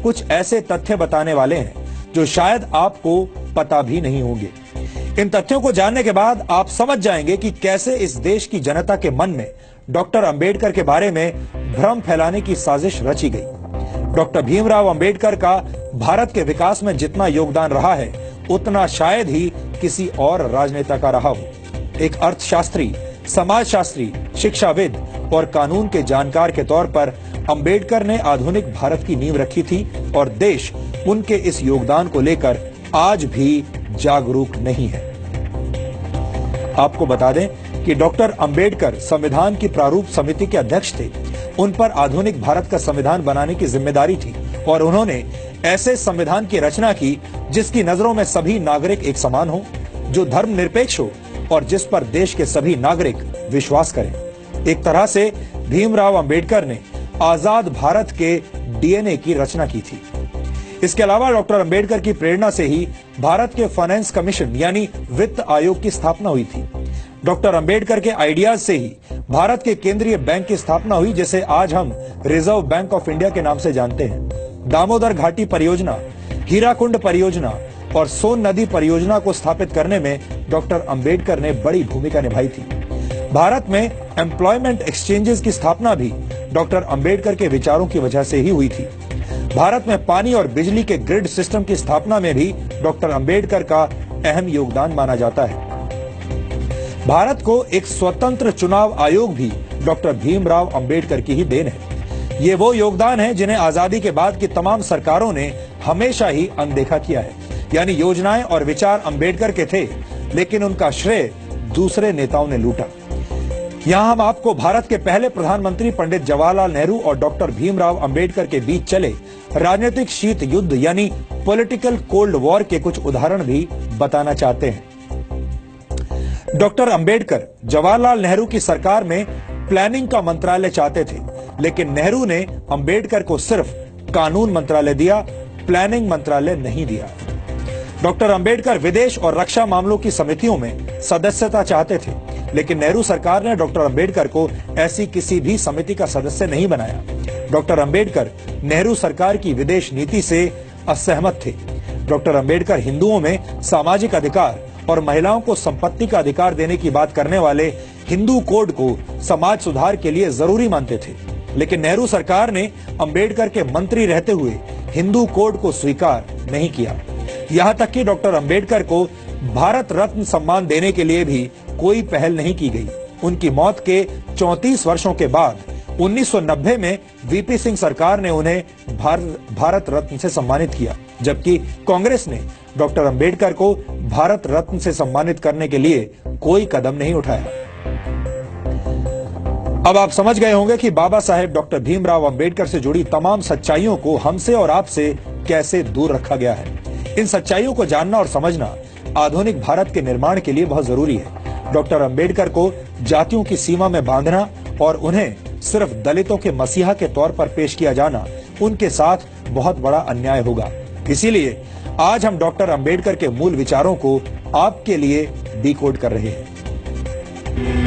कुछ ऐसे तथ्य बताने वाले हैं जो शायद आपको पता भी नहीं होंगे। इन तथ्यों को जानने के बाद आप समझ जाएंगे कि कैसे इस देश की जनता के मन में डॉक्टर अंबेडकर के बारे में भ्रम फैलाने की साजिश रची गई। डॉक्टर भीमराव अंबेडकर का भारत के विकास में जितना योगदान रहा है उतना शायद ही किसी और राजनेता का रहा हो। एक अर्थशास्त्री, समाजशास्त्री, शिक्षाविद और कानून के जानकार के तौर पर अंबेडकर ने आधुनिक भारत की नींव रखी थी और देश उनके इस योगदान को लेकर आज भी जागरूक नहीं है। आपको बता दें कि डॉक्टर अंबेडकर संविधान की प्रारूप समिति के अध्यक्ष थे। उन पर आधुनिक भारत का संविधान बनाने की जिम्मेदारी थी और उन्होंने ऐसे संविधान की रचना की जिसकी नजरों में सभी नागरिक एक समान हो, जो धर्मनिरपेक्ष हो और जिस पर देश के सभी नागरिक विश्वास करें। एक तरह से भीमराव अंबेडकर ने आजाद भारत के डीएनए की रचना की थी। इसके अलावा डॉक्टर अंबेडकर की प्रेरणा से ही भारत के फाइनेंस कमीशन यानी वित्त आयोग की स्थापना हुई थी। डॉक्टर अंबेडकर के आइडियाज से ही भारत के केंद्रीय बैंक की स्थापना हुई, जिसे आज हम रिजर्व बैंक ऑफ इंडिया के नाम से जानते हैं। दामोदर घाटी परियोजना, हीराकुंड परियोजना और सोन नदी परियोजना को स्थापित करने में डॉक्टर अंबेडकर ने बड़ी भूमिका निभाई थी। भारत में एम्प्लॉयमेंट एक्सचेंजेस की स्थापना भी डॉक्टर अंबेडकर के विचारों की वजह से ही हुई थी। भारत में पानी और बिजली के ग्रिड सिस्टम की स्थापना में भी डॉक्टर अंबेडकर का अहम योगदान माना जाता है। भारत को एक स्वतंत्र चुनाव आयोग भी डॉक्टर भीमराव अंबेडकर की ही देन है। ये वो योगदान है जिन्हें आजादी के बाद की तमाम सरकारों ने हमेशा ही अनदेखा किया है। यानी योजनाएं और विचार अंबेडकर के थे, लेकिन उनका श्रेय दूसरे नेताओं ने लूटा। यहाँ हम आपको भारत के पहले प्रधानमंत्री पंडित जवाहरलाल नेहरू और डॉक्टर भीमराव अंबेडकर के बीच चले राजनीतिक शीत युद्ध यानी पॉलिटिकल कोल्ड वॉर के कुछ उदाहरण भी बताना चाहते हैं। डॉक्टर अंबेडकर जवाहरलाल नेहरू की सरकार में प्लानिंग का मंत्रालय चाहते थे, लेकिन नेहरू ने अंबेडकर को सिर्फ कानून मंत्रालय दिया, प्लानिंग मंत्रालय नहीं दिया। डॉक्टर अंबेडकर विदेश और रक्षा मामलों की समितियों में सदस्यता चाहते थे, लेकिन नेहरू सरकार ने डॉक्टर अंबेडकर को ऐसी किसी भी समिति का सदस्य नहीं बनाया। डॉक्टर अंबेडकर नेहरू सरकार की विदेश नीति से असहमत थे। डॉक्टर अंबेडकर हिंदुओं में सामाजिक अधिकार और महिलाओं को संपत्ति का अधिकार देने की बात करने वाले हिंदू कोड को समाज सुधार के लिए जरूरी मानते थे, लेकिन नेहरू सरकार ने अंबेडकर के मंत्री रहते हुए हिंदू कोड को स्वीकार नहीं किया। यहाँ तक कि डॉक्टर अंबेडकर को भारत रत्न सम्मान देने के लिए भी कोई पहल नहीं की गई। उनकी मौत के 34 वर्षों के बाद 1990 में वीपी सिंह सरकार ने उन्हें भारत रत्न से सम्मानित किया, जबकि कांग्रेस ने डॉक्टर अंबेडकर को भारत रत्न से सम्मानित करने के लिए कोई कदम नहीं उठाया। अब आप समझ गए होंगे कि बाबा साहेब डॉक्टर भीमराव अंबेडकर से जुड़ी तमाम सच्चाइयों को हमसे और आपसे कैसे दूर रखा गया है। इन सच्चाइयों को जानना और समझना आधुनिक भारत के निर्माण के लिए बहुत जरूरी है। डॉक्टर अंबेडकर को जातियों की सीमा में बांधना और उन्हें सिर्फ दलितों के मसीहा के तौर पर पेश किया जाना उनके साथ बहुत बड़ा अन्याय होगा। इसीलिए आज हम डॉक्टर अंबेडकर के मूल विचारों को आपके लिए डिकोड कर रहे हैं।